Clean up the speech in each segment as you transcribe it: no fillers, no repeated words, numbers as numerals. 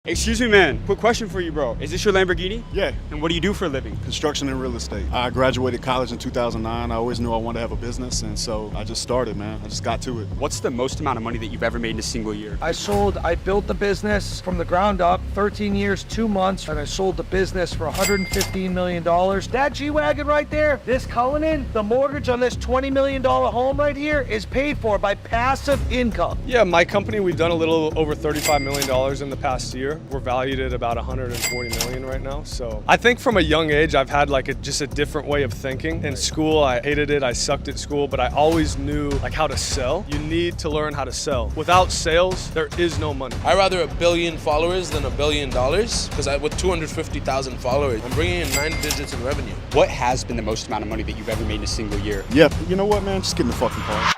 Excuse me, man. Quick question for you, bro. Is this your Lamborghini? Yeah. And what do you do for a living? Construction and real estate. I graduated college in 2009. I always knew I wanted to have a business, and so I just started, man. I just got to it. What's the most amount of money that you've ever made in a single year? I built the business from the ground up, 13 years, 2 months, and I sold the business for $115 million. That G-Wagon right there, this Cullinan, the mortgage on this $20 million home right here is paid for by passive income. Yeah, my company, we've done a little over $35 million in the past year. We're valued at about $140 million right now. So I think from a young age, I've had just a different way of thinking. In school, I hated it. I sucked at school, but I always knew how to sell. You need to learn how to sell. Without sales, there is no money. I'd rather 1 billion followers than $1 billion because with 250,000 followers, I'm bringing in 9 digits in revenue. What has been the most amount of money that you've ever made in a single year? Yeah, you know what, man? Just get in the fucking car.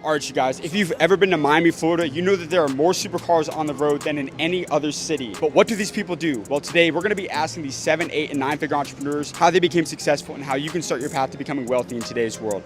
All right, you guys, if you've ever been to Miami, Florida, you know that there are more supercars on the road than in any other city. But what do these people do? Well, today we're gonna be asking these 7, 8, and 9-figure entrepreneurs how they became successful and how you can start your path to becoming wealthy in today's world.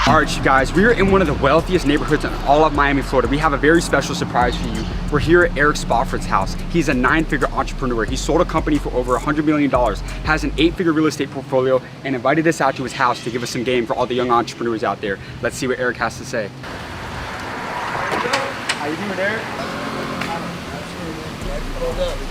All right, you guys, we are in one of the wealthiest neighborhoods in all of Miami, Florida. We have a very special surprise for you. We're here at Eric Spofford's house. He's a 9-figure entrepreneur. He sold a company for over $100 million, has an 8-figure real estate portfolio, and invited us out to his house to give us some game for all the young entrepreneurs out there. Let's see what Eric has to say. How you doing, Eric?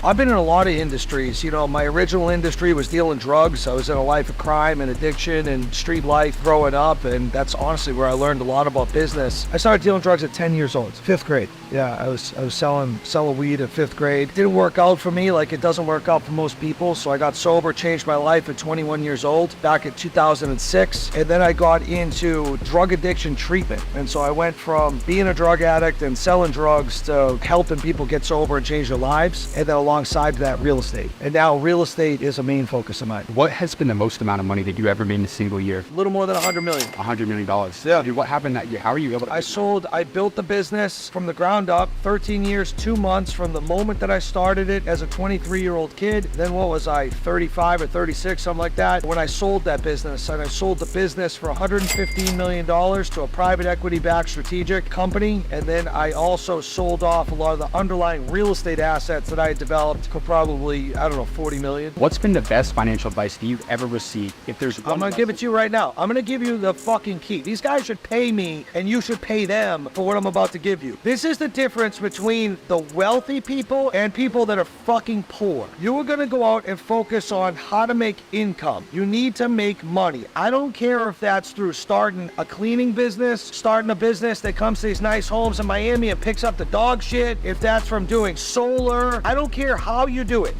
I've been in a lot of industries. You know, my original industry was dealing drugs. I was in a life of crime and addiction and street life growing up, and that's honestly where I learned a lot about business. I started dealing drugs at 10 years old, 5th grade. Yeah, I was selling weed at 5th grade. It didn't work out for me like it doesn't work out for most people, so I got sober, changed my life at 21 years old back in 2006, and then I got into drug addiction treatment. And so I went from being a drug addict and selling drugs to helping people get sober and change their lives, and then alongside that, real estate. And now real estate is a main focus of mine. What has been the most amount of money that you ever made in a single year? A little more than 100 million. $100 million. Yeah. Dude, what happened that year? How are you able to? I built the business from the ground up, 13 years, 2 months from the moment that I started it as a 23-year-old kid. Then what was I, 35 or 36, something like that, when I sold that business. And I sold the business for $115 million to a private equity-backed strategic company. And then I also sold off a lot of the underlying real estate assets that I had developed for probably, I don't know, 40 million. What's been the best financial advice that you've ever received? If there's one, I'm gonna give it to you right now. I'm gonna give you the fucking key. These guys should pay me and you should pay them for what I'm about to give you. This is the difference between the wealthy people and people that are fucking poor. You are gonna go out and focus on how to make income. You need to make money. I don't care if that's through starting a cleaning business, starting a business that comes to these nice homes in Miami and picks up the dog shit, if that's from doing solar. I don't care how you do it.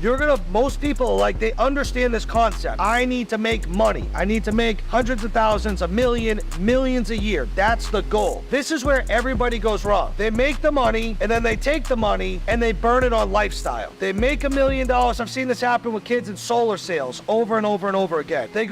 Most people, they understand this concept. I need to make money. I need to make hundreds of thousands, a million, millions a year. That's the goal. This is where everybody goes wrong. They make the money and then they take the money and they burn it on lifestyle. They make $1 million. I've seen this happen with kids in solar sales over and over and over again. They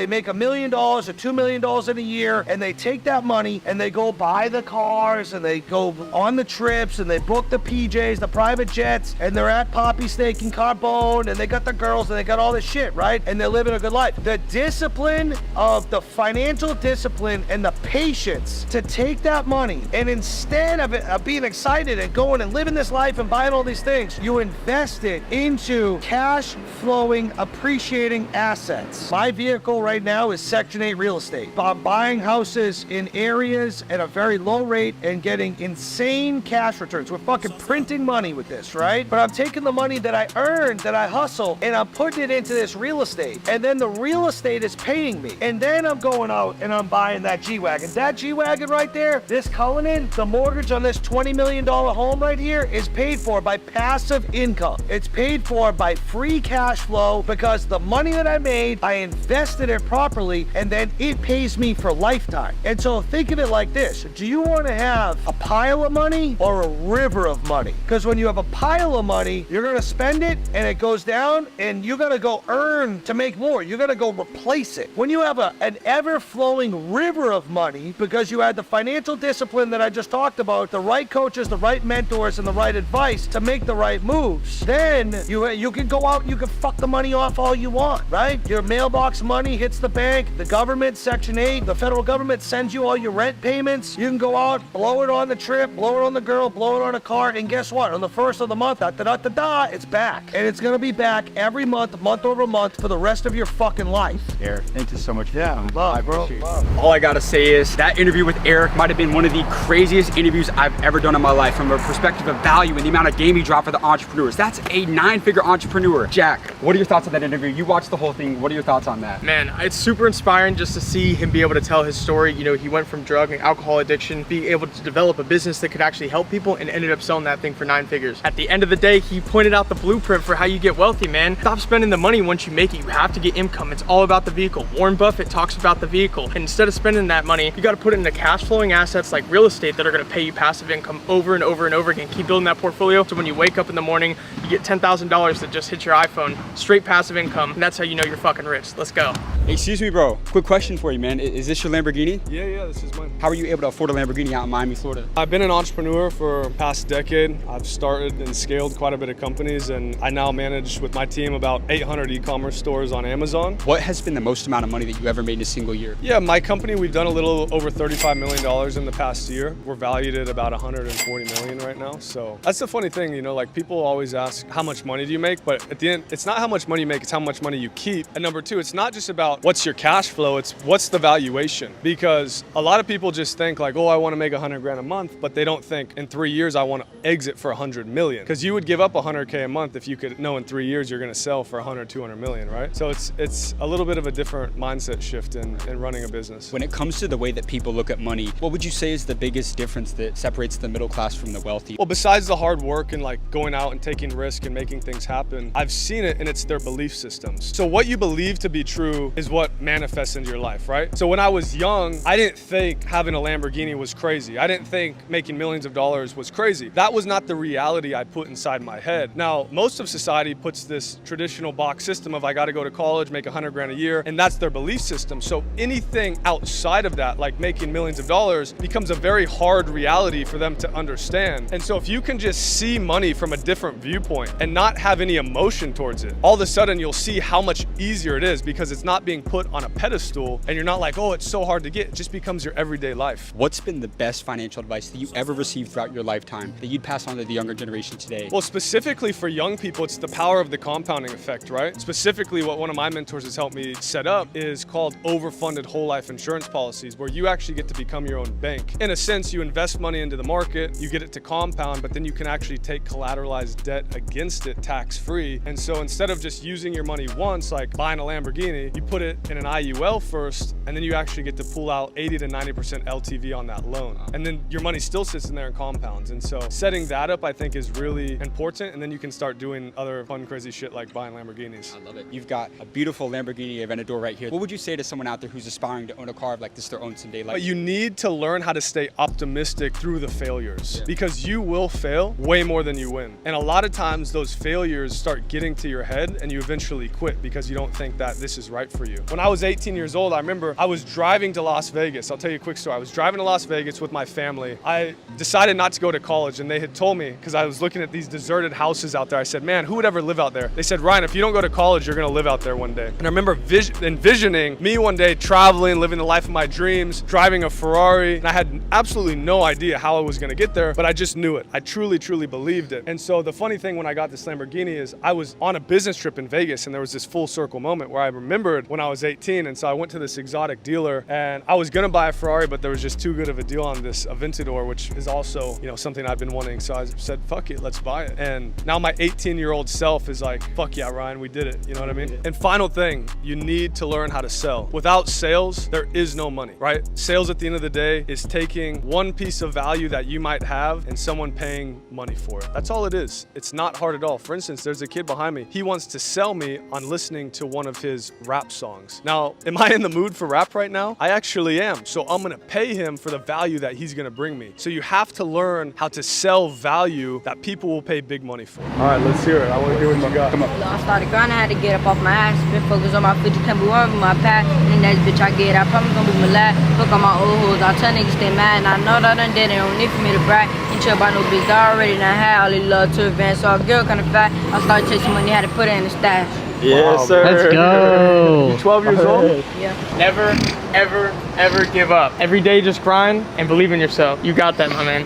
make $1 million or $2 million in a year, and they take that money and they go buy the cars and they go on the trips and they book the PJs, the private jets, and they're at Poppy Steak and Carbone, and they got the girls and they got all this shit, right? And they're living a good life. The discipline of the financial discipline and the patience to take that money, and instead of being excited and going and living this life and buying all these things, you invest it into cash flowing, appreciating assets. My vehicle right now is Section 8 real estate. I'm buying houses in areas at a very low rate and getting insane cash returns. We're fucking printing money with this, right? But I'm taking the money that I earned, that I hustle, and I'm putting it into this real estate. And then the real estate is paying me. And then I'm going out and I'm buying that G-Wagon. That G-Wagon right there, this Cullinan, the mortgage on this $20 million home right here is paid for by passive income. It's paid for by free cash flow because the money that I made, I invested it properly, and then it pays me for lifetime. And so think of it like this. Do you want to have a pile of money or a river of money? Because when you have a pile of money, you're gonna spend it and it goes down, and you gotta go earn to make more. You gotta go replace it. When you have an ever-flowing river of money, because you had the financial discipline that I just talked about, the right coaches, the right mentors, and the right advice to make the right moves, then you can go out and you can fuck the money off all you want, right? Your mailbox money hits the bank, the government, Section 8, the federal government sends you all your rent payments. You can go out, blow it on the trip, blow it on the girl, blow it on a car, and guess what? On the first of the month, it's back. And it's gonna be back every month, month over month, for the rest of your fucking life. Eric, thank you so much. Yeah, love, bro. Love. All I gotta say is that interview with Eric might have been one of the craziest interviews I've ever done in my life from a perspective of value and the amount of game he dropped for the entrepreneurs. That's a 9-figure entrepreneur. Jack, what are your thoughts on that interview? You watched the whole thing. What are your thoughts on that? Man, it's super inspiring just to see him be able to tell his story. You know, he went from drug and alcohol addiction, being able to develop a business that could actually help people, and ended up selling that thing for 9 figures. At the end of the day, he pointed out the blueprint for how you get wealthy, man. Stop spending the money once you make it. You have to get income. It's all about the vehicle. Warren Buffett talks about the vehicle. And instead of spending that money, you got to put it into cash flowing assets like real estate that are going to pay you passive income over and over and over again. Keep building that portfolio so when you wake up in the morning, you get $10,000 that just hits your iPhone, straight passive income, and that's how you know you're fucking rich. Let's go. Hey, excuse me, bro. Quick question for you, man. Is this your Lamborghini? Yeah, this is mine. How are you able to afford a Lamborghini out in Miami, Florida? I've been an entrepreneur for the past decade. I've started and scaled quite a bit of companies, and I now manage with my team about 800 e-commerce stores on Amazon. What has been the most amount of money that you ever made in a single year? Yeah, my company, we've done a little over $35 million in the past year. We're valued at about 140 million right now. So that's the funny thing, you know, like people always ask, how much money do you make? But at the end, it's not how much money you make, it's how much money you keep. And number two, it's not just about what's your cash flow, it's what's the valuation. Because a lot of people just think like, oh, I want to make 100 grand a month, but they don't think in 3 years I want to exit for 100 million. Because you would give up 100K a month if you could know in 3 years you're going to sell for 100, 200 million, right? So it's a little bit of a different mindset shift in running a business. When it comes to the way that people look at money, what would you say is the biggest difference that separates the middle class from the wealthy? Well, besides the hard work and like going out and taking risk and making things happen, I've seen it, and it's their belief systems. So what you believe to be true is what manifests into your life, right? So when I was young, I didn't think having a Lamborghini was crazy. I didn't think making millions of dollars was crazy. That was not the reality I put inside my head. Now, most of society puts this traditional box system of I got to go to college, make 100 grand a year, and that's their belief system. So anything outside of that, like making millions of dollars, becomes a very hard reality for them to understand. And so if you can just see money from a different viewpoint and not have any emotion towards it, all of a sudden you'll see how much easier it is, because it's not being put on a pedestal and you're not like, oh, it's so hard to get. It just becomes your everyday life. What's been the best financial advice that you ever received throughout your lifetime that you'd pass on to the younger generation today? Well, specifically for young people, it's the power of the compounding effect, right? Specifically, what one of my mentors has helped me set up is called overfunded whole life insurance policies, where you actually get to become your own bank. In a sense, you invest money into the market, you get it to compound, but then you can actually take collateralized debt against it tax-free. And so instead of just using your money once, like buying a Lamborghini, you put it in an IUL first, and then you actually get to pull out 80 to 90% LTV on that loan. And then your money still sits in there and compounds. And so setting that up, I think, is really important. And then you can start doing other fun, crazy shit like buying Lamborghinis. I love it. You've got a beautiful Lamborghini Aventador right here. What would you say to someone out there who's aspiring to own a car like this their own someday? But you need to learn how to stay optimistic through the failures, because you will fail way more than you win. And a lot of times those failures start getting to your head and you eventually quit because you don't think that this is right for you. When I was 18 years old, I remember I was driving to Las Vegas. I'll tell you a quick story. I was driving to Las Vegas with my family. I decided not to go to college, and they had told me, because I was looking at these deserted houses out there, I said, man, who would ever live out there? They said, Ryan, if you don't go to college, you're gonna live out there one day. And I remember envisioning me one day traveling, living the life of my dreams, driving a Ferrari, and I had absolutely no idea how I was gonna get there, but I just knew it. I truly, truly believed it. And so the funny thing when I got this Lamborghini is I was on a business trip in Vegas, and there was this full circle moment where I remembered when I was 18, and so I went to this exotic dealer, and I was gonna buy a Ferrari, but there was just too good of a deal on this Aventador, which is also, you know, something I've been wanting. So I said, fuck it, let's buy it. And now my 18-year-old self is like, fuck yeah, Ryan, we did it. You know what I mean? And final thing, you need to learn how to sell. Without sales, there is no money, right? Sales at the end of the day is taking one piece of value that you might have and someone paying money for it. That's all it is. It's not hard at all. For instance, there's a kid behind me. He wants to sell me on listening to one of his rap songs. Now, am I in the mood for rap right now? I actually am. So I'm gonna pay him for the value that he's gonna bring me. So you have to learn how to sell value that people will pay pay big money for. All right, let's hear it. I want to hear what you got. Come on. I started grinding, I had to get up off my ass. Been focused on my future, can't be worried with my past. And that's bitch I get, I promise gonna be my last. Look on my old hoes, I tell niggas stay mad. And I know that I done did it, don't need for me to brag. Ain't chill about no bitch, I already done had all the love to advance. So a girl kinda fat, I started chasing money, had to put it in the stash. Yes, sir. Let's go. You 12 years old? Yeah. Never, ever, ever give up. Every day just grind and believe in yourself. You got that, my man.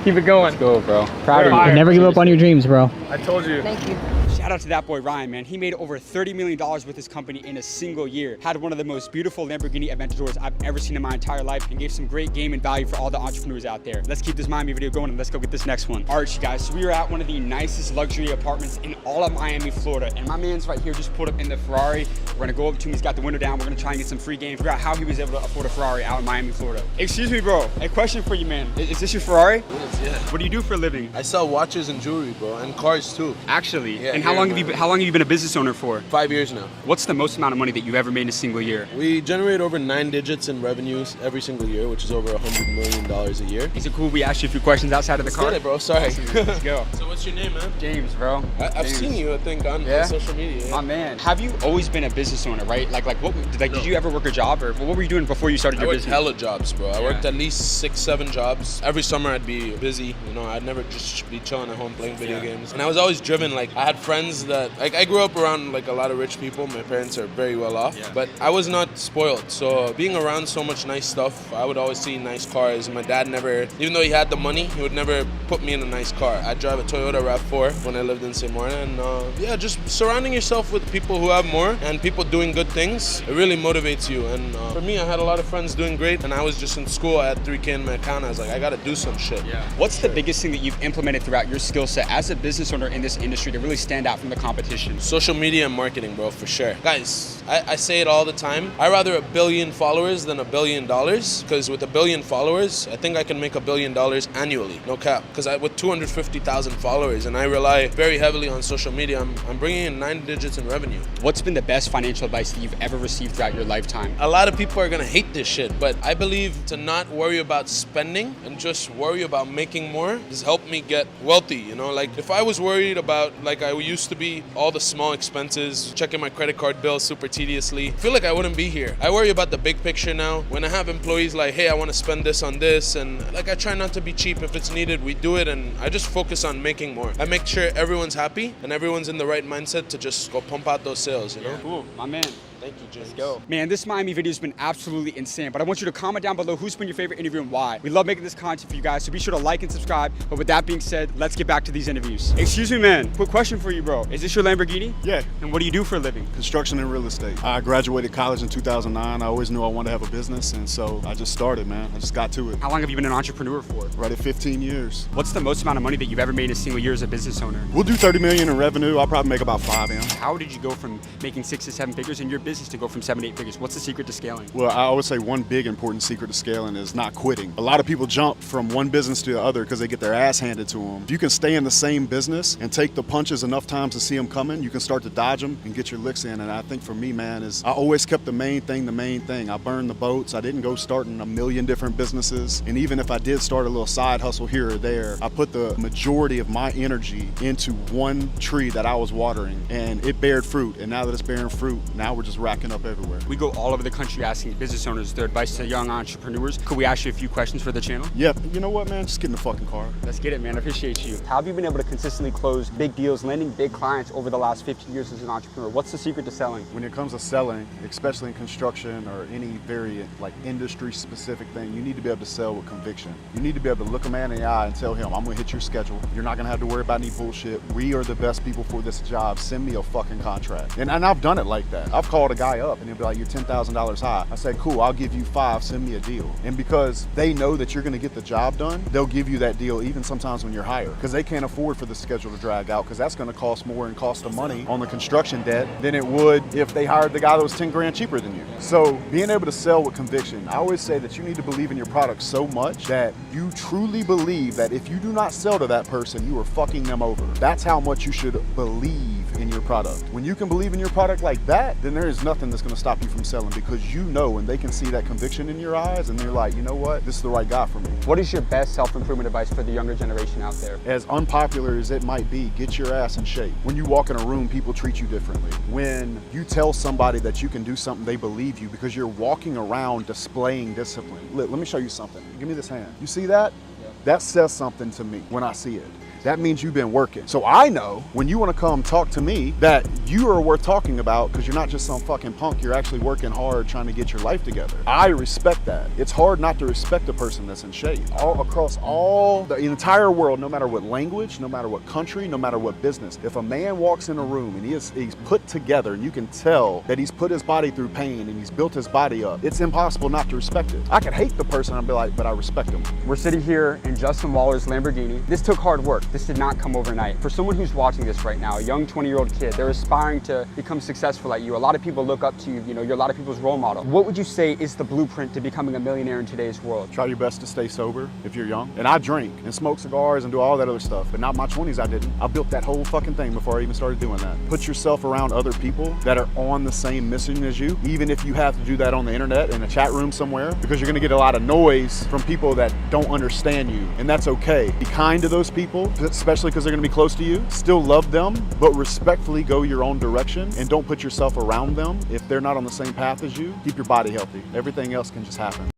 Keep it going. Let's go, bro. Proud of you. Never give up on your dreams, bro. I told you. Thank you. Shout out to that boy Ryan, man. He made over $30 million with his company in a single year. Had one of the most beautiful Lamborghini Aventadors I've ever seen in my entire life, and gave some great game and value for all the entrepreneurs out there. Let's keep this Miami video going, and let's go get this next one. All right, you guys, so we are at one of the nicest luxury apartments in all of Miami, Florida, and my man's right here just pulled up in the Ferrari. We're gonna go over to him. He's got the window down. We're gonna try and get some free game. Figure out how he was able to afford a Ferrari out in Miami, Florida. Excuse me, bro. A question for you, man. Is this your Ferrari? Yes, yeah. What do you do for a living? I sell watches and jewelry, bro, and cars too. Actually, Yeah, and how here long in have you Miami. been a business owner for? 5 years now. What's the most amount of money that you've ever made in a single year? We generate over 9 digits in revenues every single year, which is over $100 million a year. Is it cool we asked you a few questions outside of the Let's car? get it, bro. Sorry. Awesome. Let's go. So what's your name, man? James, bro. I've James. seen you, I think, on Yeah? social media. Yeah. My man. Have you always been a business owner, right? Like what? Like, did you ever work a job, or what were you doing before you started I your worked business? hella jobs, bro. I Yeah. worked at least 6, 7 jobs. Every summer I'd be busy. You know, I'd never just be chilling at home playing video games. And I was always driven. Like I had friends that, like I grew up around like a lot of rich people. My parents are very well off, but I was not spoiled. So being around so much nice stuff, I would always see nice cars. My dad never, even though he had the money, he would never put me in a nice car. I'd drive a Toyota RAV4 when I lived in St. Martin. And yeah, just surrounding yourself with people who have more and people doing good things, it really motivates you. And for me, I had a lot of friends doing great, and I was just in school. I had 3K in my account. I was like, I gotta do some shit. Yeah. What's the biggest thing that you've implemented throughout your skill set as a business owner in this industry to really stand out from the competition? Social media and marketing, bro, for sure. Guys, I say it all the time. I'd rather 1 billion followers than $1 billion, because with 1 billion followers, I think I can make $1 billion annually, no cap. Because with 250,000 followers, and I rely very heavily on social media, I'm bringing in 9 digits in revenue. What's been the best financial advice that you've ever received throughout your lifetime? A lot of people are gonna hate this shit, but I believe to not worry about spending and just worry about making more has helped me get wealthy, you know? Like if I was worried about, like I used to be, all the small expenses, checking my credit card bill super tediously, I feel like I wouldn't be here. I worry about the big picture now. When I have employees like, hey, I wanna spend this on this, and like I try not to be cheap. If it's needed, we do it, and I just focus on making more. I make sure everyone's happy and everyone's in the right mindset to just go pump out those sales, you know? Cool, my man. Thank you, James. Let's go. Man, this Miami video has been absolutely insane, but I want you to comment down below who's been your favorite interview and why. We love making this content for you guys, so be sure to like and subscribe. But with that being said, let's get back to these interviews. Excuse me, man. Quick question for you, bro. Is this your Lamborghini? Yeah. And what do you do for a living? Construction and real estate. I graduated college in 2009. I always knew I wanted to have a business, and so I just started, man. I just got to it. How long have you been an entrepreneur for? Right at 15 years. What's the most amount of money that you've ever made in a single year as a business owner? We'll do 30 million in revenue. I'll probably make about 5 M. How did you go from making 6 to 7 figures in your business to go from 7 to 8 figures? What's the secret to scaling? Well, I always say one big important secret to scaling is not quitting. A lot of people jump from one business to the other because they get their ass handed to them. If you can stay in the same business and take the punches enough times to see them coming, you can start to dodge them and get your licks in. And I think for me, man, is I always kept the main thing the main thing. I burned the boats. I didn't go starting a million different businesses. And even if I did start a little side hustle here or there, I put the majority of my energy into one tree that I was watering, and it bared fruit. And now that it's bearing fruit, now we're just racking up everywhere. We go all over the country asking business owners their advice to young entrepreneurs. Could we ask you a few questions for the channel? Yeah, you know what, man? Just get in the fucking car. Let's get it, man. I appreciate you. How have you been able to consistently close big deals, landing big clients over the last 15 years as an entrepreneur? What's the secret to selling? When it comes to selling, especially in construction or any very like industry specific thing, you need to be able to sell with conviction. You need to be able to look a man in the eye and tell him, I'm gonna hit your schedule. You're not gonna have to worry about any bullshit. We are the best people for this job. Send me a fucking contract. And I've done it like that. I've called a guy up and he'll be like, you're $10,000 high. I say, cool, I'll give you 5, send me a deal. And because they know that you're gonna get the job done, they'll give you that deal even sometimes when you're higher, because they can't afford for the schedule to drag out, because that's gonna cost more and cost of money on the construction debt than it would if they hired the guy that was 10 grand cheaper than you. So being able to sell with conviction, I always say that you need to believe in your product so much that you truly believe that if you do not sell to that person, you are fucking them over. That's how much you should believe in in your product. When you can believe in your product like that, then there is nothing that's gonna stop you from selling, because you know, and they can see that conviction in your eyes, and you're like, you know what, this is the right guy for me. What is your best self-improvement advice for the younger generation out there? As unpopular as it might be, get your ass in shape. When you walk in a room, people treat you differently. When you tell somebody that you can do something, they believe you because you're walking around displaying discipline. Let me show you something. Give me this hand. You see that? Yeah. That says something to me when I see it. That means you've been working. So I know when you want to come talk to me that you are worth talking about, because you're not just some fucking punk, you're actually working hard trying to get your life together. I respect that. It's hard not to respect a person that's in shape. All across the entire world, no matter what language, no matter what country, no matter what business, if a man walks in a room and he's put together and you can tell that he's put his body through pain and he's built his body up, it's impossible not to respect it. I could hate the person and be like, but I respect him. We're sitting here in Justin Waller's Lamborghini. This took hard work. This did not come overnight. For someone who's watching this right now, a young 20-year-old kid, they're aspiring to become successful like you. A lot of people look up to you. You know, you're a lot of people's role model. What would you say is the blueprint to becoming a millionaire in today's world? Try your best to stay sober if you're young. And I drink and smoke cigars and do all that other stuff, but not my 20s I didn't. I built that whole fucking thing before I even started doing that. Put yourself around other people that are on the same mission as you, even if you have to do that on the internet in a chat room somewhere, because you're gonna get a lot of noise from people that don't understand you, and that's okay. Be kind to those people, especially because they're gonna be close to you. Still love them, but respectfully go your own direction, and don't put yourself around them if they're not on the same path as you. Keep your body healthy. Everything else can just happen.